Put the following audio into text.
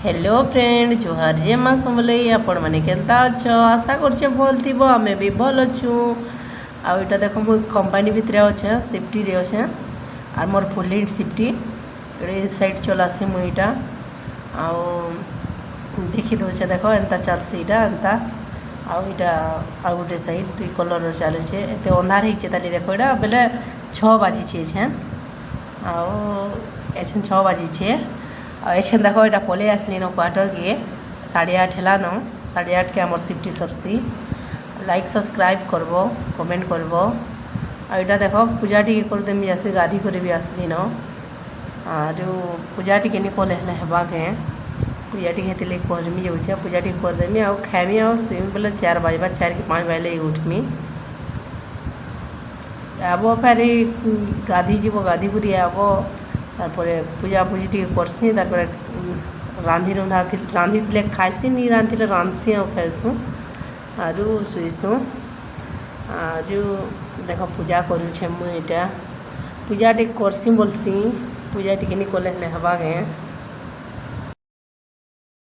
hello friend जुहार जे माँ समले आपण मैंने केन्ता अछ आशा करछे भल थी आमे भी भल अच्छु आईटा देख मु कंपानी भितर अच्छे सेफ्टी रे अच्छे आर मोर फुली सेफ्टी साइड चलासी मुईटा आउ देखी दौचे देख एंता चलसी इटा एंता आईटा आउ गोटे साइड दुई कलर चलुचे एत अंधार होचे ताली देख इटा बेले 6 बाजी छे आउ एछन 6 बाजी एछन देख यहाँ पलि आसली न क्वार्टर के 8:30 है न 8:30 के आम सिफ्टी सरसी लाइक सब्सक्राइब करब कमेंट करब आईटा देख पूजा टी करदेमी आसी गाधी कर भी आसली न आर पूजा टी नहीं कले हेबाके पूजा टी हेतिले करमी जाऊे पूजा टी करदेमी आ खाइमी आ सुइमी बोले 4 बजवा 4 कि 5 बजले उठमी आब फेर गाधी जीव गाधी कर आब तारपरे पूजा पूजी टी करसी तारपरे रांधी थे खाइसी नहीं रांधिले रांधसी आ खाइसु आरु सुईसु आरु देख पूजा करुछे मुईटा पूजा टी करसी बोलसी पूजा टी नहीं कले हेबाके